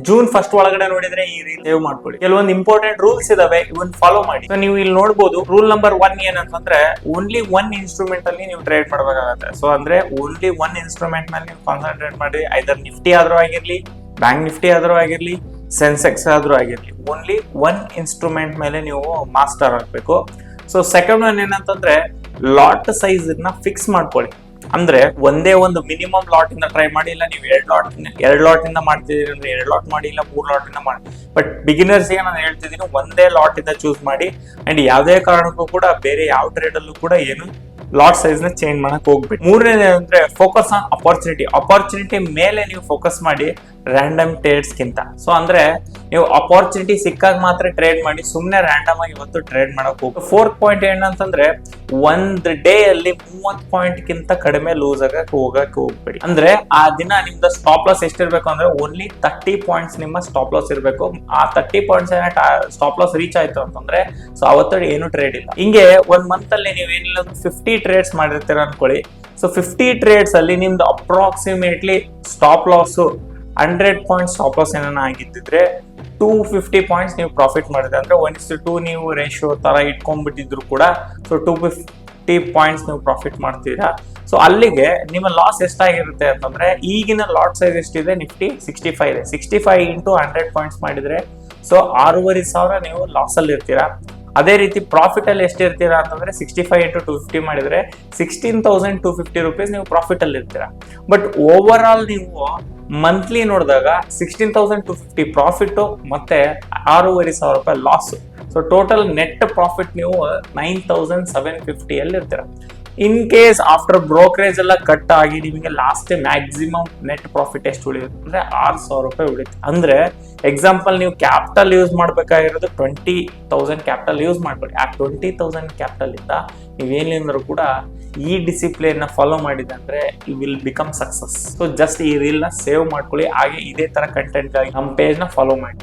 June first ಒಳಗಡೆ ನೋಡಿದ್ರೆ ಈ ರೀತಿ ಸೇವ್ ಮಾಡ್ಕೊಳ್ಳಿ. ಕೆಲವೊಂದು ಇಂಪಾರ್ಟೆಂಟ್ ರೂಲ್ಸ್ ಇದಾವೆ, ಇವನ್ ಫಾಲೋ ಮಾಡಿ. ಸೊ ನೀವು ಇಲ್ಲಿ ನೋಡಬಹುದು ರೂಲ್ ನಂಬರ್ 1 ಏನಂತಂದ್ರೆ ಓನ್ಲಿ ಒನ್ ಇನ್ಸ್ಟ್ರೂಮೆಂಟ್ ಅಲ್ಲಿ ನೀವು ಟ್ರೇಡ್ ಮಾಡಬೇಕಾಗುತ್ತೆ. ಸೊ ಅಂದ್ರೆ ಓನ್ಲಿ ಒನ್ ಇನ್ಸ್ಟ್ರೂಮೆಂಟ್ ಮೇಲೆ ನೀವು ಕಾನ್ಸಂಟ್ರೇಟ್ ಮಾಡಿ, ಐದರ್ ನಿಫ್ಟಿ ಆದ್ರೂ ಆಗಿರ್ಲಿ, ಬ್ಯಾಂಕ್ ನಿಫ್ಟಿ ಆದ್ರೂ ಆಗಿರ್ಲಿ, ಸೆನ್ಸೆಕ್ಸ್ ಆದ್ರೂ ಆಗಿರ್ಲಿ, ಓನ್ಲಿ ಒನ್ ಇನ್ಸ್ಟ್ರೂಮೆಂಟ್ ಮೇಲೆ ನೀವು ಮಾಸ್ಟರ್ ಆಗ್ಬೇಕು. ಸೊ ಸೆಕೆಂಡ್ ಒನ್ ಏನಂತಂದ್ರೆ ಲಾಟ್ ಸೈಜ್ ನ ಫಿಕ್ಸ್ ಮಾಡ್ಕೊಳ್ಳಿ. ಅಂದ್ರೆ ಒಂದೇ ಒಂದು ಮಿನಿಮಮ್ ಲಾಟ್ ಇಂದ ಟ್ರೈ ಮಾಡಿ, ಇಲ್ಲ ನೀವು ಎರಡು ಲಾಟ್ ಇಂದ ಮಾಡ್ತಿದೀರಿ ಅಂದ್ರೆ 2 ಲಾಟ್ ಮಾಡಿ, ಇಲ್ಲ 3 ಲಾಟ್ ಇಂದ ಮಾಡಿ. ಬಟ್ ಬಿಗಿನರ್ಸ್ ಗೆ ನಾನು ಹೇಳ್ತಿದ್ದೀನಿ ಒಂದೇ ಲಾಟ್ ಇಂದ ಚೂಸ್ ಮಾಡಿ. ಅಂಡ್ ಯಾವುದೇ ಕಾರಣಕ್ಕೂ ಕೂಡ ಬೇರೆ ಯಾವ ಟ್ರೇಡ್ ಅಲ್ಲೂ ಕೂಡ ಏನು ಲಾಟ್ ಸೈಜ್ ನ ಚೇಂಜ್ ಮಾಡಕ್ ಹೋಗ್ಬಿಟ್ಟು. ಮೂರನೇದು ಅಂದ್ರೆ ಫೋಕಸ್ ಆನ್ ಅಪಾರ್ಚುನಿಟಿ ಮೇಲೆ ನೀವು ಫೋಕಸ್ ಮಾಡಿ, ರ್ಯಾಂಡಮ್ ಟ್ರೇಡ್ಸ್ ಗಿಂತ. ಸೊ ಅಂದ್ರೆ ನೀವು ಅಪಾರ್ಚುನಿಟಿ ಸಿಕ್ಕಾಗ ಮಾತ್ರ ಟ್ರೇಡ್ ಮಾಡಿ, ಸುಮ್ನೆ ರ್ಯಾಂಡಮ್ ಆಗಿ ಇವತ್ತು ಟ್ರೇಡ್ ಮಾಡಕ್ ಹೋಗಿ. ಫೋರ್ತ್ ಪಾಯಿಂಟ್ ಏನಂತಂದ್ರೆ ಒಂದ್ ಡೇ ಅಲ್ಲಿ 30 ಪಾಯಿಂಟ್ ಗಿಂತ ಕಡಿಮೆ ಲೂಸ್ ಹೋಗಕ್ಕೆ ಹೋಗ್ಬೇಡಿ. ಅಂದ್ರೆ ಆ ದಿನ ನಿಮ್ದು ಸ್ಟಾಪ್ ಲಾಸ್ ಎಷ್ಟಿರ್ಬೇಕು ಅಂದ್ರೆ ಓನ್ಲಿ 30 ಪಾಯಿಂಟ್ಸ್ ನಿಮ್ಮ ಸ್ಟಾಪ್ ಲಾಸ್ ಇರಬೇಕು. ಆ 30 ಪಾಯಿಂಟ್ಸ್ ಸ್ಟಾಪ್ ಲಾಸ್ ರೀಚ್ ಆಯ್ತು ಅಂತಂದ್ರೆ ಸೊ ಅವತ್ತು ಏನು ಟ್ರೇಡ್ ಇಲ್ಲ. ಹಿಂಗೆ ಒಂದ್ ಮಂತ್ ಅಲ್ಲಿ ನೀವೇನಿಲ್ಲ 50 ಟ್ರೇಡ್ಸ್ ಮಾಡಿರ್ತೀರ ಅನ್ಕೊಳ್ಳಿ. ಸೊ 50 ಟ್ರೇಡ್ಸ್ ಅಲ್ಲಿ ನಿಮ್ದು approximately stop loss 100 point stop loss ಏನಾನ ಆಗಿದ್ದಿದ್ರೆ 250 ಪಾಯಿಂಟ್ಸ್ ನೀವು ಪ್ರಾಫಿಟ್ ಮಾಡಿದ್ರೆ, ಅಂದ್ರೆ 1:2 ನೀವು ರೇಷಿಯೋ ತರ ಇಟ್ಕೊಂಡ್ಬಿಟ್ಟಿದ್ರು ಕೂಡ ಸೊ 250 ಪಾಯಿಂಟ್ಸ್ ನೀವು ಪ್ರಾಫಿಟ್ ಮಾಡ್ತೀರಾ. ಸೊ ಅಲ್ಲಿಗೆ ನಿಮ್ಮ ಲಾಸ್ ಎಷ್ಟಾಗಿರುತ್ತೆ ಅಂತಂದ್ರೆ ಈಗಿನ ಲಾಟ್ ಸೈಜ್ ಎಷ್ಟಿದೆ, ನಿಫ್ಟಿ 65 ಇದೆ. 65 ಇಂಟು 100 ಪಾಯಿಂಟ್ಸ್ ಮಾಡಿದ್ರೆ ಸೊ 6,500 ನೀವು ಲಾಸ್ ಅಲ್ಲಿ ಇರ್ತೀರಾ. ಅದೇ ರೀತಿ ಪ್ರಾಫಿಟ್ ಅಲ್ಲಿ ಎಷ್ಟಿರ್ತೀರಾ ಅಂತಂದ್ರೆ 65 ಇಂಟು 250 ಮಾಡಿದ್ರೆ 16,250 ರುಪೀಸ್ ನೀವು ಪ್ರಾಫಿಟ್ ಅಲ್ಲಿ ಇರ್ತೀರಾ. ಬಟ್ ಓವರ್ ಆಲ್ ನೀವು ಮಂತ್ಲಿ ನೋಡಿದಾಗ 16,250 ಪ್ರಾಫಿಟ್ ಮತ್ತೆ 6,500 ರೂಪಾಯಿ loss. So total net profit ನೀವು 9,750 ಅಲ್ಲಿ ಇರ್ತೀರ. ಇನ್ ಕೇಸ್ ಆಫ್ಟರ್ ಬ್ರೋಕರೇಜ್ ಎಲ್ಲ ಕಟ್ ಆಗಿ ನಿಮಗೆ ಲಾಸ್ಟ್ ಮ್ಯಾಕ್ಸಿಮಮ್ ನೆಟ್ ಪ್ರಾಫಿಟ್ ಎಷ್ಟು ಉಳಿಯುತ್ತೆ ಅಂದ್ರೆ 6,000 ರೂಪಾಯಿ ಉಳಿಯುತ್ತೆ. ಅಂದ್ರೆ ಎಕ್ಸಾಂಪಲ್ ನೀವು ಕ್ಯಾಪಿಟಲ್ ಯೂಸ್ ಮಾಡ್ಬೇಕಾಗಿರೋದು 20,000 ಕ್ಯಾಪಿಟಲ್ ಯೂಸ್ ಮಾಡ್ಕೊಳ್ಳಿ. ಆ 20,000 ಕ್ಯಾಪಿಟಲ್ ಇಂದ ನೀವೇನಿಂದ್ರು ಕೂಡ ಈ ಡಿಸಿಪ್ಲಿನ್ ನ ಫಾಲೋ ಮಾಡಿದಂದ್ರೆ you will become success. So just ಈ ರೀಲ್ ನ ಸೇವ್ ಮಾಡ್ಕೊಳ್ಳಿ. ಹಾಗೆ ಇದೇ ತರ ಕಂಟೆಂಟ್ ಗಾಗಿ ನಮ್ಮ ಪೇಜ್ ನ ಫಾಲೋ ಮಾಡಿ.